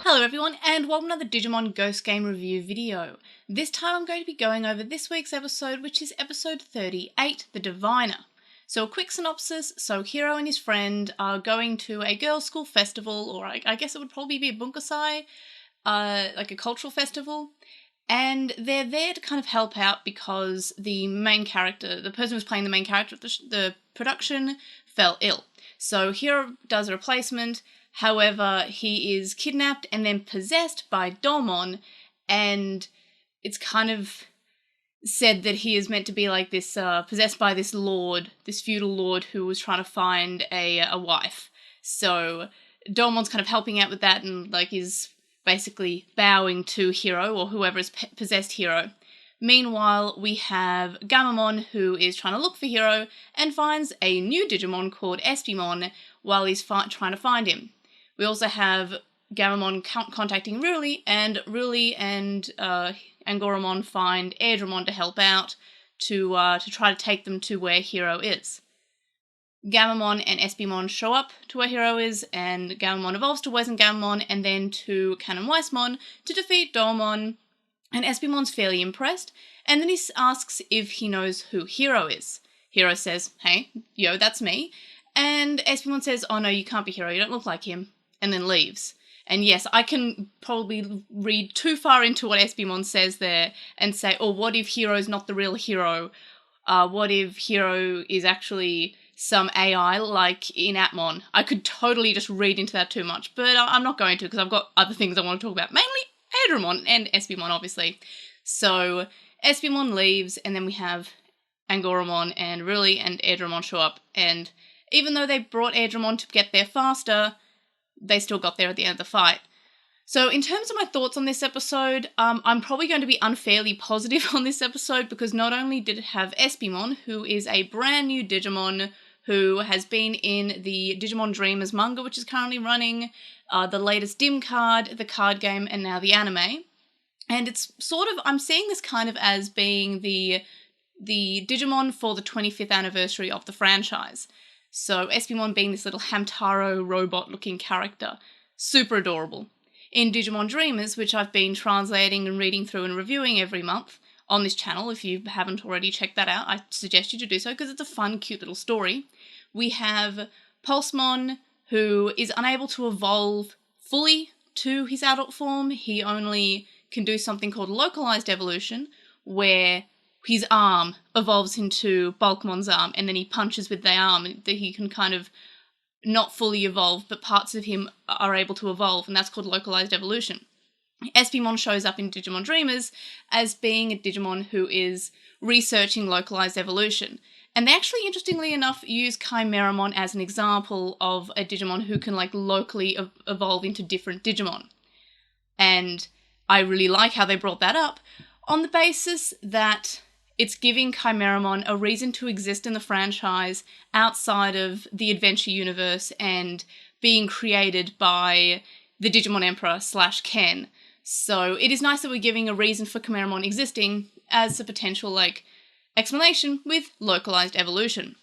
Hello everyone and welcome to the Digimon Ghost Game review video. This time I'm going to be going over this week's episode, which is episode 38, The Diviner. So a quick synopsis, so Hiro and his friend are going to a girls' school festival, or I guess it would probably be a bunkasai, like a cultural festival, and they're there to kind of help out because the main character, the person who's playing the main character of the production, fell ill. So Hiro does a replacement. However, he is kidnapped and then possessed by Domon, and it's kind of said that he is meant to be like this, possessed by this lord, this feudal lord who was trying to find a wife. So Domon's kind of helping out with that and like is basically bowing to Hiro or whoever has possessed Hiro. Meanwhile, we have Gammamon, who is trying to look for Hiro and finds a new Digimon called Espimon while he's trying to find him. We also have Gammamon contacting Ruli and Angoramon find Airdramon to help out to try to take them to where Hiro is. Gammamon and Espimon show up to where Hiro is, and Gammamon evolves to Wesengammamon and then to Canon Weissmon to defeat Domon, and Espimon's fairly impressed, and then he asks if he knows who Hiro is. Hiro says, "Hey, yo, that's me," and Espimon says, "Oh no, you can't be Hiro, you don't look like him," and then leaves. And yes, I can probably read too far into what Espimon says there and say, oh, what if Hiro's not the real Hiro? What if Hiro is actually some AI like in Atmon? I could totally just read into that too much, but I'm not going to because I've got other things I want to talk about, mainly Airdramon and Espimon, obviously. So Espimon leaves, and then we have Angoramon and Ruli and Airdramon show up, and even though they brought Airdramon to get there faster, they still got there at the end of the fight. So in terms of my thoughts on this episode, I'm probably going to be unfairly positive on this episode because not only did it have Espimon, who is a brand new Digimon who has been in the Digimon Dreamers manga, which is currently running, the latest Dim card, the card game, and now the anime. And it's sort of, I'm seeing this kind of as being the Digimon for the 25th anniversary of the franchise. So Espimon being this little Hamtaro robot-looking character. Super adorable. In Digimon Dreamers, which I've been translating and reading through and reviewing every month on this channel, if you haven't already checked that out, I suggest you to do so because it's a fun, cute little story. We have Pulsemon, who is unable to evolve fully to his adult form. He only can do something called localized evolution, where his arm evolves into Bulkmon's arm, and then he punches with the arm, and he can kind of not fully evolve, but parts of him are able to evolve, and that's called localized evolution. Espimon shows up in Digimon Dreamers as being a Digimon who is researching localized evolution. And they actually, interestingly enough, use Chimeramon as an example of a Digimon who can like locally evolve into different Digimon. And I really like how they brought that up on the basis that it's giving Chimeramon a reason to exist in the franchise outside of the adventure universe and being created by the Digimon Emperor / Ken. So it is nice that we're giving a reason for Chimeramon existing as a potential like explanation with localized evolution.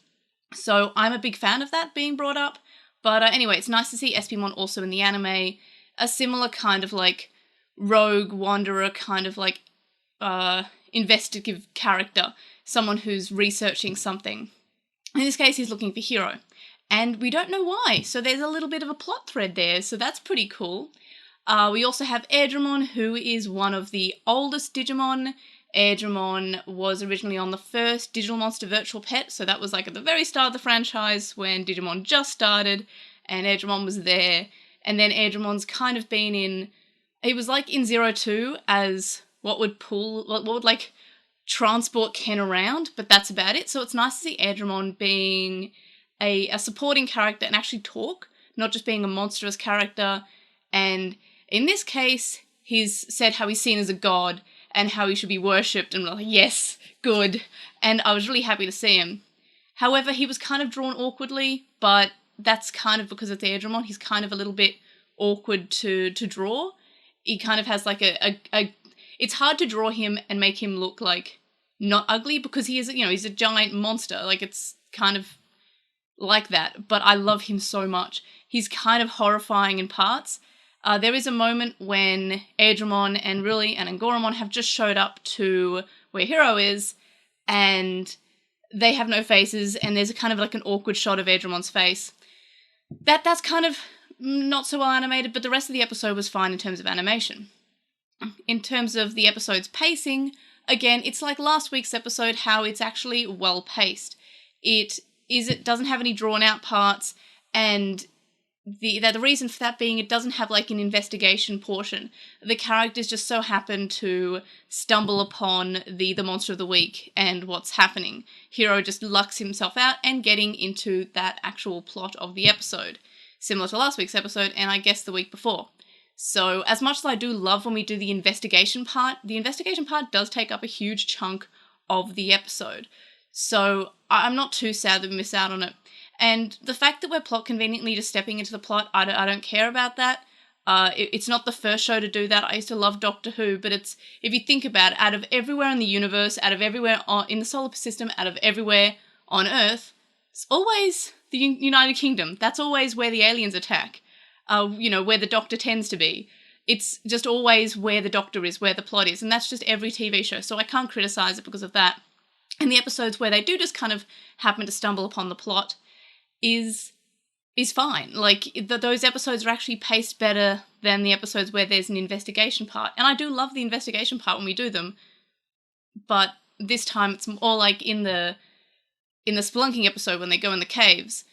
So I'm a big fan of that being brought up. But anyway, it's nice to see Espimon also in the anime, a similar kind of like rogue wanderer kind of like investigative character, someone who's researching something. In this case, he's looking for Hiro, and we don't know why, so there's a little bit of a plot thread there, so that's pretty cool. We also have Airdramon, who is one of the oldest Digimon. Airdramon was originally on the first Digital Monster Virtual Pet, so that was like at the very start of the franchise when Digimon just started, and Airdramon was there, and then Aidramon's kind of been in, he was like in 02 as what would like transport Ken around, but that's about it. So it's nice to see Airdramon being a supporting character and actually talk, not just being a monstrous character. And in this case, he's said how he's seen as a god and how he should be worshipped, and we're like, yes, good. And I was really happy to see him. However, he was kind of drawn awkwardly, but that's kind of because it's Airdramon. He's kind of a little bit awkward to draw. He kind of has like it's hard to draw him and make him look like not ugly because he is, he's a giant monster. Like it's kind of like that, but I love him so much. He's kind of horrifying in parts. There is a moment when Aedramon and Riley and Angoramon have just showed up to where Hero is, and they have no faces, and there's a kind of like an awkward shot of Aedramon's face. That's kind of not so well animated, but the rest of the episode was fine in terms of animation. In terms of the episode's pacing, again, it's like last week's episode, how it's actually well paced. It doesn't have any drawn out parts, and the reason for that being it doesn't have like an investigation portion. The characters just so happen to stumble upon the monster of the week and what's happening. Hero just lucks himself out and getting into that actual plot of the episode, similar to last week's episode and I guess the week before. So as much as I do love when we do the investigation part does take up a huge chunk of the episode. So I'm not too sad that we miss out on it. And the fact that we're plot conveniently just stepping into the plot, I don't care about that. It's not the first show to do that. I used to love Doctor Who, but it's, if you think about it, out of everywhere in the universe, out of everywhere in the solar system, out of everywhere on Earth, it's always the United Kingdom. That's always where the aliens attack. Where the Doctor tends to be. It's just always where the Doctor is, where the plot is, and that's just every TV show, so I can't criticize it because of that. And the episodes where they do just kind of happen to stumble upon the plot is fine. Like, those episodes are actually paced better than the episodes where there's an investigation part. And I do love the investigation part when we do them, but this time it's more like in the spelunking episode when they go in the caves.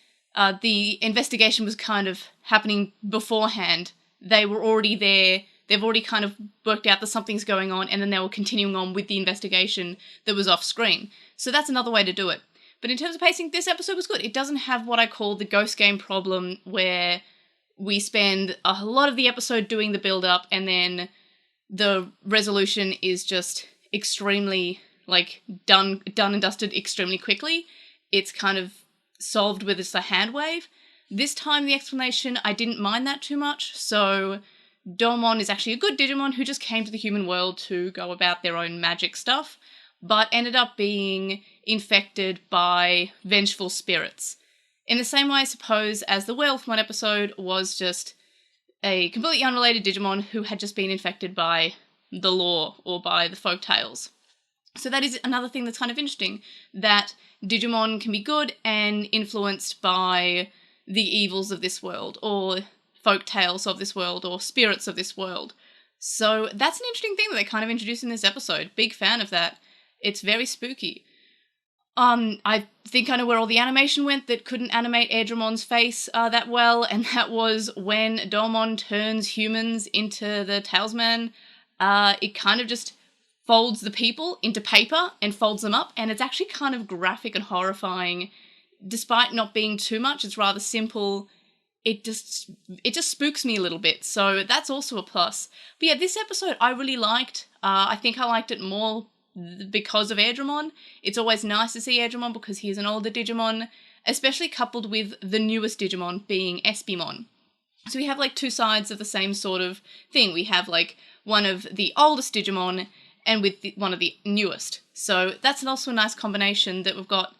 The investigation was kind of happening beforehand. They were already there. They've already kind of worked out that something's going on, and then they were continuing on with the investigation that was off screen. So that's another way to do it. But in terms of pacing, this episode was good. It doesn't have what I call the Ghost Game problem, where we spend a lot of the episode doing the build-up, and then the resolution is just extremely, done and dusted extremely quickly. It's kind of solved with just a hand wave. This time, the explanation, I didn't mind that too much. So Domon is actually a good Digimon who just came to the human world to go about their own magic stuff, but ended up being infected by vengeful spirits. In the same way, I suppose, as the Werewolfmon episode was just a completely unrelated Digimon who had just been infected by the lore or by the folk tales. So that is another thing that's kind of interesting, that Digimon can be good and influenced by the evils of this world, or folk tales of this world, or spirits of this world. So that's an interesting thing that they kind of introduced in this episode. Big fan of that. It's very spooky. I think I know where all the animation went that couldn't animate Aedramon's face that well, and that was when Domon turns humans into the Talisman. It kind of just folds the people into paper and folds them up, and it's actually kind of graphic and horrifying. Despite not being too much, it's rather simple. It just spooks me a little bit, so that's also a plus. But yeah, this episode I really liked. I think I liked it more because of Aedramon. It's always nice to see Aedramon because he's an older Digimon, especially coupled with the newest Digimon being Espimon. So we have two sides of the same sort of thing. We have one of the oldest Digimon and with one of the newest. So that's also a nice combination that we've got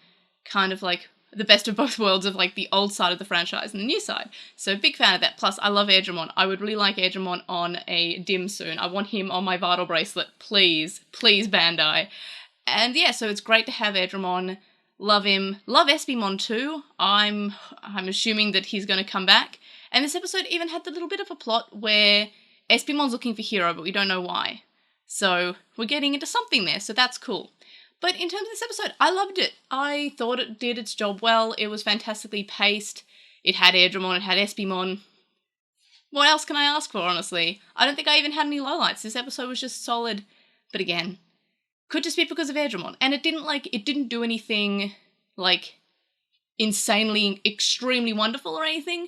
kind of the best of both worlds of the old side of the franchise and the new side. So big fan of that. Plus I love Aedramon. I would really like Aedramon on a dim soon. I want him on my Vital bracelet. Please, please Bandai. And yeah, so it's great to have Aedramon. Love him. Love Espimon too. I'm assuming that he's going to come back. And this episode even had the little bit of a plot where Espimon's looking for Hero, but we don't know why. So we're getting into something there, so that's cool. But in terms of this episode, I loved it. I thought it did its job well. It was fantastically paced. It had Aedramon, it had Espimon. What else can I ask for, honestly? I don't think I even had any lowlights. This episode was just solid. But again, could just be because of Aedramon. And it didn't do anything, insanely, extremely wonderful or anything.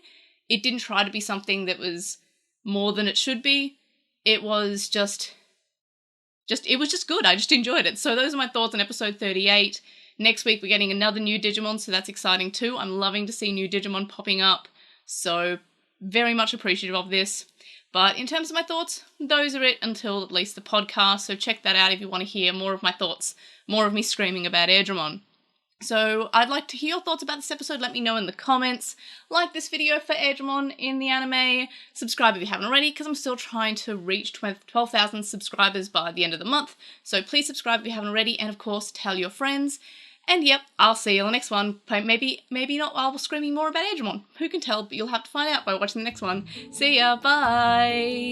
It didn't try to be something that was more than it should be. It was it was just good. I just enjoyed it. So those are my thoughts on episode 38. Next week we're getting another new Digimon, so that's exciting too. I'm loving to see new Digimon popping up, so very much appreciative of this. But in terms of my thoughts, those are it until at least the podcast, so check that out if you want to hear more of my thoughts, more of me screaming about Aedramon. So I'd like to hear your thoughts about this episode. Let me know in the comments. Like this video for Digimon in the anime. Subscribe if you haven't already, because I'm still trying to reach 12,000 subscribers by the end of the month. So please subscribe if you haven't already, and of course tell your friends. And yep, I'll see you on the next one. Maybe not while screaming more about Digimon. Who can tell, but you'll have to find out by watching the next one. See ya, bye!